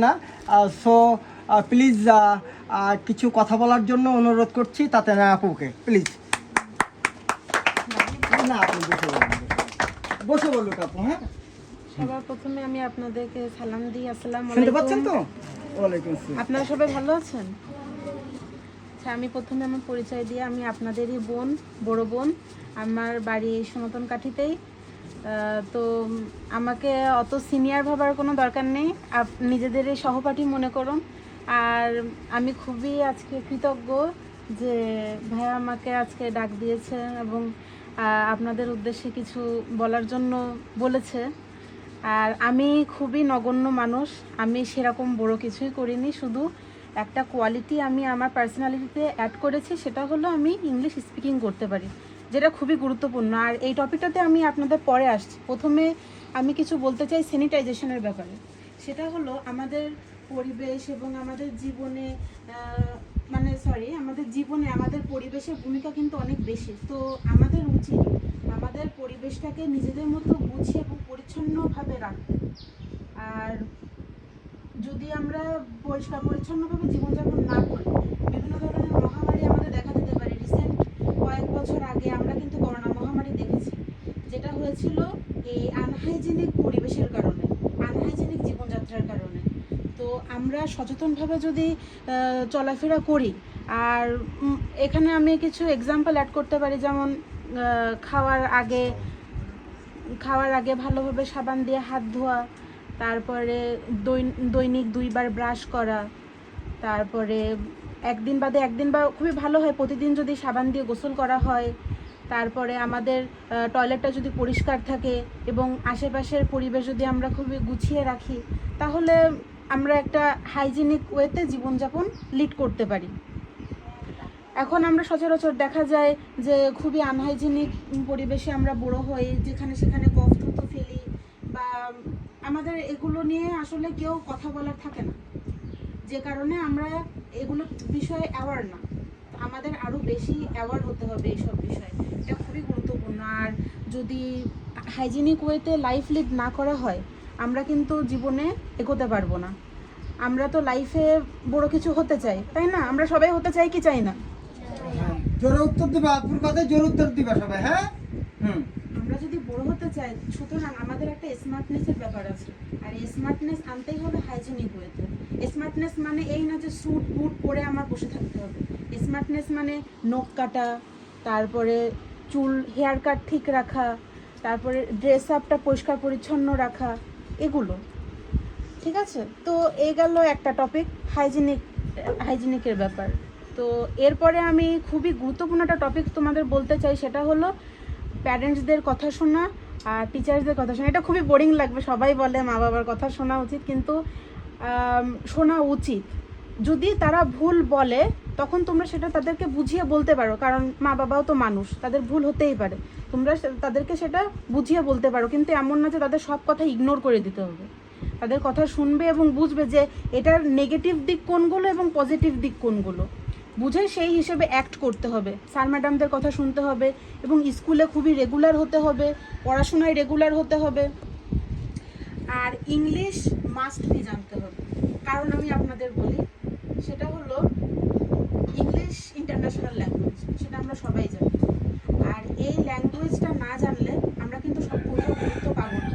না। So please কিছু কথা বলার জন্য অনুরোধ করছি, তাতে না আপুকে প্লিজ। না আপনি বসে বলুন আপু। হ্যাঁ, সবার প্রথমে আমি আপনাদেরকে সালাম দিই। আসসালামু শুনতে আলাইকুম। পাচ্ছেন তো? ওয়ালাইকুম আসসালাম। আপনারা সবাই ভালো আছেন? আচ্ছা, আমি প্রথমে আমার পরিচয় দিয়ে, আমি আপনাদেরই বোন, বড় বোন। আমার বাড়ি সনাতন কাঠিতেই। তো আমাকে অত সিনিয়র ভাবার কোনো দরকার নেই, নিজেদেরই সহপাঠী মনে করুন। আর আমি খুবই আজকে কৃতজ্ঞ যে ভাইয়া আমাকে আজকে ডাক দিয়েছে এবং আপনাদের উদ্দেশ্যে কিছু বলার জন্য বলেছে। আর আমি খুবই নগণ্য মানুষ, আমি সেরকম বড় কিছুই করিনি, শুধু একটা কোয়ালিটি আমি আমার পার্সোনালিটিতে অ্যাড করেছি, সেটা হলো আমি ইংলিশ স্পিকিং করতে পারি, যেটা খুবই গুরুত্বপূর্ণ। আর এই টপিকটাতে আমি আপনাদের পরে আসছি। প্রথমে আমি কিছু বলতে চাই স্যানিটাইজেশনের ব্যাপারে। সেটা হলো আমাদের পরিবেশ এবং আমাদের জীবনে আমাদের জীবনে আমাদের পরিবেশের ভূমিকা কিন্তু অনেক বেশি। তো আমাদের উচিত আমাদের পরিবেশটাকে নিজেদের মতো গুছিয়ে এবং পরিচ্ছন্নভাবে রাখতে। আর যদি আমরা পরিষ্কার পরিচ্ছন্নভাবে জীবনযাপন না করি, বিভিন্ন ধরনের মহামারী আমাদের দেখা দিতে পারে। রিসেন্ট কয়েক বছর আগে আমরা কিন্তু করোনা মহামারী দেখেছি, যেটা হয়েছিল এই আনহাইজেনিক পরিবেশের কারণে, আনহাইজেনিক জীবনযাত্রার কারণে। তো আমরা সচেতনভাবে যদি চলাফেরা করি, আর এখানে আমি কিছু এক্সাম্পল অ্যাড করতে পারি, যেমন খাওয়ার আগে ভালোভাবে সাবান দিয়ে হাত ধোয়া, তারপরে দৈনিক 2 বার ব্রাশ করা, তারপরে একদিন বাদে একদিন বা খুবই ভালো হয় প্রতিদিন যদি সাবান দিয়ে গোসল করা হয়। তারপরে আমাদের টয়লেটটা যদি পরিষ্কার থাকে এবং আশেপাশের পরিবেশ যদি আমরা খুবই গুছিয়ে রাখি, তাহলে আমরা একটা হাইজিনিক ওয়েতে জীবনযাপন লিড করতে পারি। এখন আমরা সচরাচর দেখা যায় যে খুবই আনহাইজিনিক পরিবেশে আমরা বড় হই, যেখানে সেখানে কফ থুতু ফেলি, বা আমাদের এগুলো নিয়ে আসলে কেউ কথা বলার থাকে না, যে কারণে আমরা এগুলো বিষয়ে অ্যাওয়ার না। আমাদের আরও বেশি অ্যাওয়ার হতে হবে এইসব বিষয়ে, এটা খুবই গুরুত্বপূর্ণ। আর যদি হাইজিনিক ওয়েতে লাইফ লিড না করা হয়, আমরা কিন্তু জীবনে এগোতে পারবো না। আমরা তো লাইফে বড় কিছু হতে চাই, তাই না? আমরা সবাই হতে চাই কি চাই না? জোরে উত্তর দিবা, আপুর কথায় জোরে উত্তর দিবা সবাই। হ্যাঁ, আমরা যদি বড় হতে চাই, সুতরাং আমাদের একটা স্মার্টনেসের ব্যাপার আছে। আর এই স্মার্টনেস আনতেই হবে হাইজিনিক ওয়েতে। স্মার্টনেস মানে এই না যে স্যুট বুট পরে আমার বসে থাকতে হবে। স্মার্টনেস মানে নখ কাটা, তারপরে চুল হেয়ার কাট ঠিক রাখা, তারপরে ড্রেস আপটা পরিষ্কার পরিচ্ছন্ন রাখা, এগুলো। ঠিক আছে? তো এই গেল একটা টপিক, হাইজিনিকের ব্যাপার। তো এরপরে আমি খুবই গুরুত্বপূর্ণ একটা টপিক তোমাদের বলতে চাই, সেটা হলো প্যারেন্টসদের কথা শোনা আর টিচার্সদের কথা শোনা। এটা খুবই বোরিং লাগবে, সবাই বলে মা বাবার কথা শোনা উচিত, কিন্তু শোনা উচিত। যদি তারা ভুল বলে, তখন তোমরা সেটা তাদেরকে বুঝিয়ে বলতে পারো, কারণ মা বাবাও তো মানুষ, তাদের ভুল হতেই পারে। তোমরা তাদেরকে সেটা বুঝিয়ে বলতে পারো, কিন্তু এমন না যে তাদের সব কথা ইগনোর করে দিতে হবে। তাদের কথা শুনবে এবং বুঝবে যে এটার নেগেটিভ দিক কোনগুলো এবং পজিটিভ দিক কোনগুলো, বুঝে সেই হিসেবে অ্যাক্ট করতে হবে। স্যার ম্যাডামদের কথা শুনতে হবে এবং স্কুলে খুবই রেগুলার হতে হবে, পড়াশোনায় রেগুলার হতে হবে। আর ইংলিশ মাস্ট বি জানতে হবে, কারণ আমি আপনাদের বলি, সেটা হলো ইংলিশ ইন্টারন্যাশনাল ল্যাঙ্গুয়েজ, সেটা আমরা সবাই জানি। আর এই ল্যাঙ্গুয়েজটা না জানলে আমরা কিন্তু সব কোথাও গুরুত্ব পাবো না।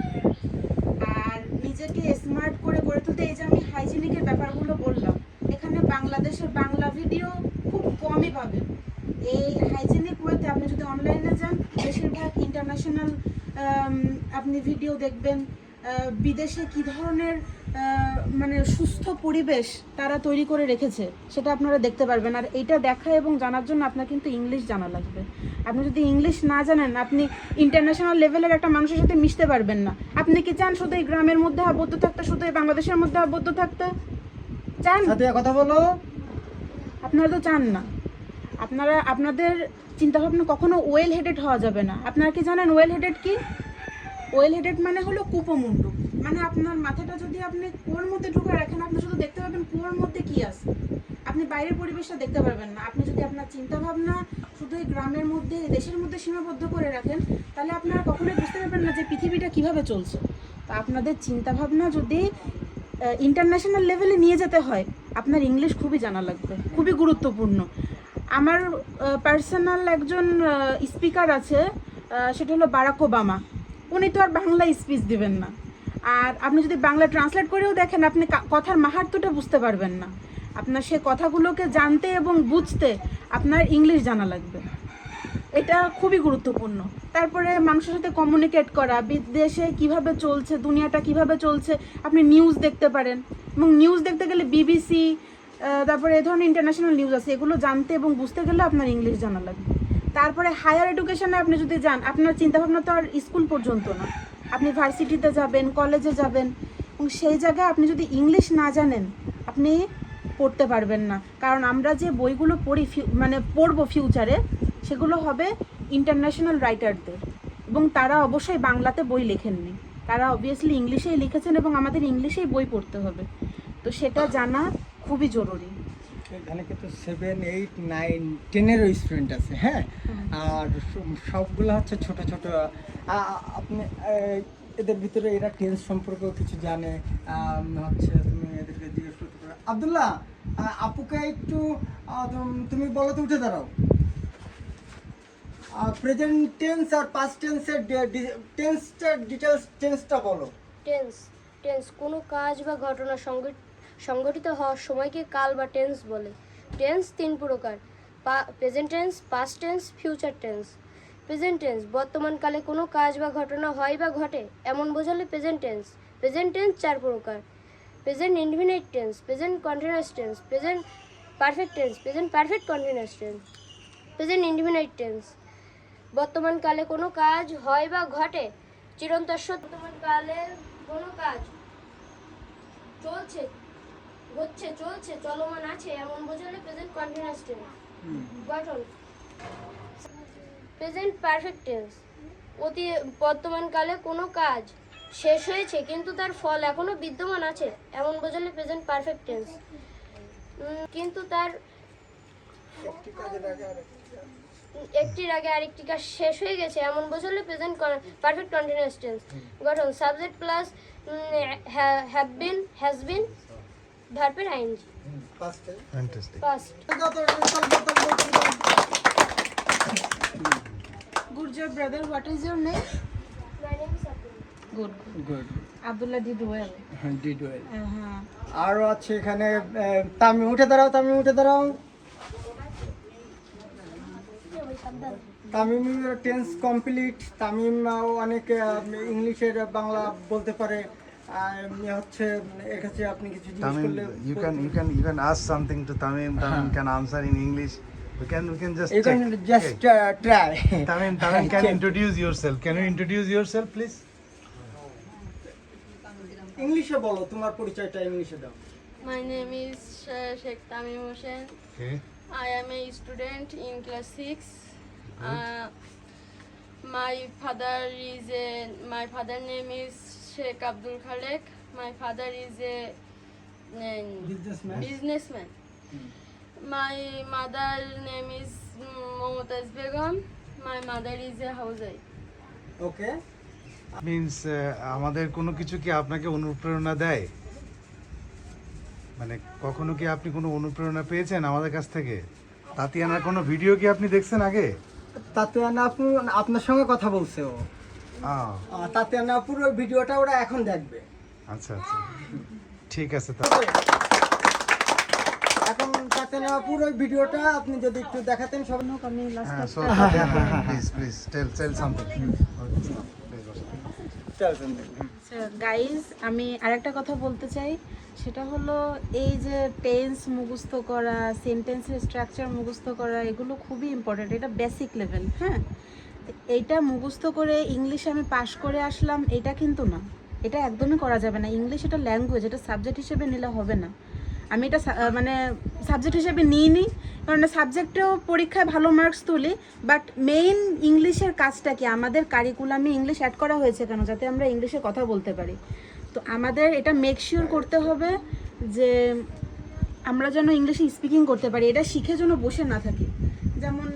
আর নিজেকে স্মার্ট করে গড়ে তুলতে, এই যে আমি হাইজিনিকের ব্যাপারগুলো বললাম, এখানে বাংলাদেশের বাংলা ভিডিও খুব কমই পাবেন। এই হাইজিনিক ওয়েতে আপনি যদি অনলাইনে যান, বেশিরভাগ ইন্টারন্যাশনাল আপনি ভিডিও দেখবেন। বিদেশে কী ধরনের সুস্থ পরিবেশ তারা তৈরি করে রেখেছে, সেটা আপনারা দেখতে পারবেন। আর এইটা দেখা এবং জানার জন্য আপনার কিন্তু ইংলিশ জানা লাগবে। আপনি যদি ইংলিশ না জানেন, আপনি ইন্টারন্যাশনাল লেভেলের একটা মানুষের সাথে মিশতে পারবেন না। আপনি কি চান শুধু এই গ্রামের মধ্যে আবদ্ধ থাকতে, শুধু এই বাংলাদেশের মধ্যে আবদ্ধ থাকতে চান? কথা বলো। আপনারা তো চান না। আপনাদের চিন্তাভাবনা কখনো ওয়েল হেডেড হওয়া যাবে না। আপনারা কি জানেন ওয়েল হেডেড কি? ওয়েল হেডেড মানে হলো কূপমণ্ডু। মানে আপনার মাথাটা যদি আপনি কুয়োর মধ্যে ঢুকে রাখেন, আপনি শুধু দেখতে পাবেন কুয়োর মধ্যে কি আছে, আপনি বাইরের পরিবেশটা দেখতে পারবেন না। আপনি যদি আপনার চিন্তাভাবনা শুধু এই গ্রামের মধ্যে, দেশের মধ্যে সীমাবদ্ধ করে রাখেন, তাহলে আপনারা কখনোই বুঝতে পারবেন না যে পৃথিবীটা কিভাবে চলছে। তো আপনাদের চিন্তাভাবনা যদি ইন্টারন্যাশনাল লেভেলে নিয়ে যেতে হয় আপনার ইংলিশ খুবই জানা লাগবে, খুবই গুরুত্বপূর্ণ। আমার পার্সোনাল একজন স্পিকার আছে, সেটা হলো বারাক ওবামা। উনি তো আর বাংলা স্পিচ দিবেন না, আর আপনি যদি বাংলা ট্রান্সলেট করেও দেখেন আপনি কথার মাহাত্ম্যটা বুঝতে পারবেন না। আপনার সে কথাগুলোকে জানতে এবং বুঝতে আপনার ইংলিশ জানা লাগবে, এটা খুবই গুরুত্বপূর্ণ। তারপরে মানুষের সাথে কমিউনিকেট করা, বিদেশে কিভাবে চলছে, দুনিয়াটা কিভাবে চলছে, আপনি নিউজ দেখতে পারেন। এবং নিউজ দেখতে গেলে বিবিসি, তারপরে এ ধরনের ইন্টারন্যাশনাল নিউজ আছে, এগুলো জানতে এবং বুঝতে গেলে আপনার ইংলিশ জানা লাগবে। তারপরে হায়ার এডুকেশনে আপনি যদি যান, আপনার চিন্তাভাবনা তো আর স্কুল পর্যন্ত না, আপনি ভার্সিটিতে যাবেন, কলেজে যাবেন, এবং সেই জায়গায় আপনি যদি ইংলিশ না জানেন আপনি পড়তে পারবেন না। কারণ আমরা যে বইগুলো পড়ি পড়বো ফিউচারে, সেগুলো হবে ইন্টারন্যাশনাল রাইটারদের, এবং তারা অবশ্যই বাংলাতে বই লেখেননি, তারা অবভিয়াসলি ইংলিশেই লিখেছেন, এবং আমাদের ইংলিশেই বই পড়তে হবে। তো সেটা জানা খুবই জরুরি। এখানে কিন্তু 7, 8, 9, 10-এরও স্টুডেন্ট আছে, হ্যাঁ। আর সবগুলো হচ্ছে ছোট ছোট। আপনি এদের ভিতরে এরা টেন্স সম্পর্কেও কিছু জানে, হচ্ছে তুমি এদেরকে জিজ্ঞেস করতে পারো। আব্দুল্লাহ, আপুকে একটু তুমি বলো তো, উঠে দাঁড়াও। প্রেজেন্ট টেন্স আর পাস্ট টেন্সের টেন্সটা বলো। টেন্স টেন্স কোনো কাজ বা ঘটনা সংঘটিত হওয়ার সময়কে কাল বা টেন্স বলে। টেন্স 3 প্রকার: present tense, past tense, future tense. Present tense বর্তমানকালে কোনো কাজ বা ঘটনা হয় বা ঘটে এমন বোঝালে প্রেজেন্ট টেন্স। প্রেজেন্ট টেন্স 4 প্রকার: present indefinite tense, present continuous tense, present perfect tense, present perfect continuous tense. Present indefinite tense বর্তমানকালে কোনো কাজ হয় বা ঘটে চিরন্তর সত্য। বর্তমানকালে কোনো কাজ চলছে, হচ্ছে, চলছে, চলমান আছে এমন বোঝালে প্রেজেন্ট কন্টিনিউয়াস টেন্স। গঠন: প্রেজেন্ট পারফেক্ট টেন্স বর্তমানকালে কোনো কাজ শেষ হয়েছে কিন্তু তার ফল এখনো বিদ্যমান আছে এমন বোঝালে প্রেজেন্ট পারফেক্ট টেন্স। কিন্তু তার একটির আগে আরেকটি কাজ শেষ হয়ে গেছে এমন বোঝালে প্রেজেন্ট পারফেক্ট কন্টিনিউয়াস টেন্স। গঠন: subject plus have been, has been, ভার্বের ING. Past. Good job brother, what is your name? My name is Abdul. Good good, Abdullah did well. Did well. হ্যাঁ, আরও আছে এখানে তামিম, উঠে দাঁড়াও, তামিম উঠে দাঁড়াও। Tamim tense complete. তামিম অনেক ইংলিশের বাংলা বলতে পারে। হচ্ছে এর কাছে আপনি কিছু জিজ্ঞেস Tamim, করলে you can ask something to Tamim. Tamim can answer in English. We can just you check. can just try. Tamim can introduce yourself. Can you introduce yourself, please? ইংলিশে বলো, তোমার পরিচয়টা ইংলিশে দাও। My name is Sheikh Tamim Hossain. Okay. I am a student in class 6. My father name is Sheikh Abdul Khalek. My father is a businessman. My mother name is Momotaz Begum. My mother is a housewife. Okay, Means আমাদের কোনো কিছু কি আপনাকে অনুপ্রেরণা দেয়? মানে কখনো কি আপনি কোনো অনুপ্রেরণা পেয়েছেন আমাদের কাছ থেকে? তাতিয়ানার কোনো ভিডিও কি আপনি দেখছেন আগে? তাতিয়ানা আপু আপনার সঙ্গে কথা বলছে ও। তাতিয়ানা আপুর ওই ভিডিওটা ওরা এখন দেখবে। আচ্ছা আচ্ছা, ঠিক আছে। এখন তাতিয়ানা আপুর ওই ভিডিওটা আপনি যদি একটু দেখাতেন সব। আমি হ্যাঁ, so please tell something. Guys, আমি আরেকটা কথা বলতে চাই, সেটা হলো এই যে টেন্স মুখস্থ করা, সেন্টেন্সের স্ট্রাকচার মুখস্থ করা, এগুলো খুবই ইম্পর্ট্যান্ট। এটা বেসিক লেভেল, হ্যাঁ। এইটা মুখস্থ করে ইংলিশে আমি পাশ করে আসলাম, এটা কিন্তু না, এটা একদমই করা যাবে না। ইংলিশ এটা ল্যাঙ্গুয়েজ, এটা সাবজেক্ট হিসেবে নিলে হবে না। আমি এটা সাবজেক্ট হিসেবে নিইনি, কারণ সাবজেক্টেও পরীক্ষায় ভালো মার্কস তুলি, বাট মেইন ইংলিশের কাজটা কি, আমাদের কারিকুলামে ইংলিশ অ্যাড করা হয়েছে কেন? যাতে আমরা ইংলিশে কথা বলতে পারি। তো আমাদের এটা মেক শিওর করতে হবে যে আমরা যেন ইংলিশে স্পিকিং করতে পারি, এটা শিখে যেন বসে না থাকি। যেমন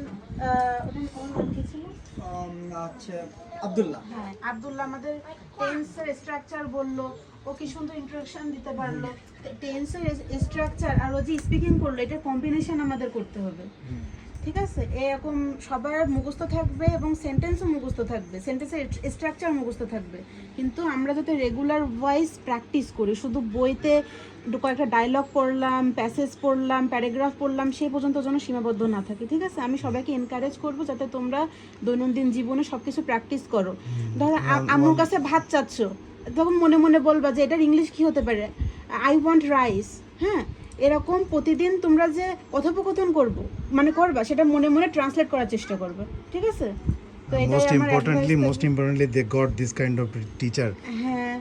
আচ্ছা, আব্দুল্লাহ, হ্যাঁ, আব্দুল্লাহ আমাদের টেন্সের স্ট্রাকচার বললো, ও কি সুন্দর ইন্ট্রোডাকশন দিতে পারলো। টেন্সের স্ট্রাকচার আর ও যে স্পিকিং করলো, এটা কম্বিনেশন আমাদের করতে হবে, ঠিক আছে? এরকম সবার মুখস্থ থাকবে এবং সেন্টেন্সও মুখস্থ থাকবে, সেন্টেন্সের স্ট্রাকচার মুখস্থ থাকবে। কিন্তু আমরা যাতে রেগুলার ভয়েস প্র্যাকটিস করি, শুধু বইতে কয়েকটা ডায়লগ পড়লাম, প্যাসেজ পড়লাম, প্যারাগ্রাফ পড়লাম, সেই পর্যন্ত যেন সীমাবদ্ধ না থাকে, ঠিক আছে? আমি সবাইকে এনকারেজ করবো যাতে তোমরা দৈনন্দিন জীবনে সব কিছু প্র্যাকটিস করো। ধরো আম্মুর কাছে ভাত চাচ্ছ, তখন মনে মনে বলবা যে এটার ইংলিশ কি হতে পারে, আই ওয়ান্ট রাইস, হ্যাঁ? এরকম প্রতিদিন তোমরা যে কথোপকথন করবা, সেটা মনে মনে ট্রান্সলেট করার চেষ্টা করবে, ঠিক আছে? তো এটাই আমার most importantly they got this kind of teacher. হ্যাঁ,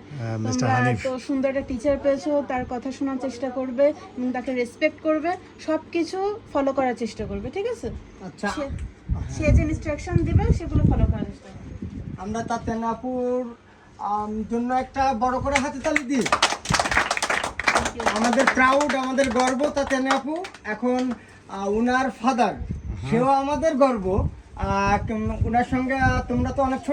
মিস্টার তোমরা হানিফ। তো সুন্দর একটা টিচার পেয়েছো, তার কথা শোনার চেষ্টা করবে এবং তাকে রেসপেক্ট করবে, সব কিছু ফলো করার চেষ্টা করবে, ঠিক আছে? আচ্ছা, সে যে ইনস্ট্রাকশন দিবে সেগুলো ফলো করার চেষ্টা করবে। আমরা তাতিয়ানা আপুর জন্য একটা বড় করে হাতে তালি দিই। আমাদের প্রাউড, আমাদের গর্ব তাতিয়ানা আপু। এখন উনার ফাদার, সেও আমাদের গর্ব। ওনার সঙ্গে তোমরা তো অনেক ছোট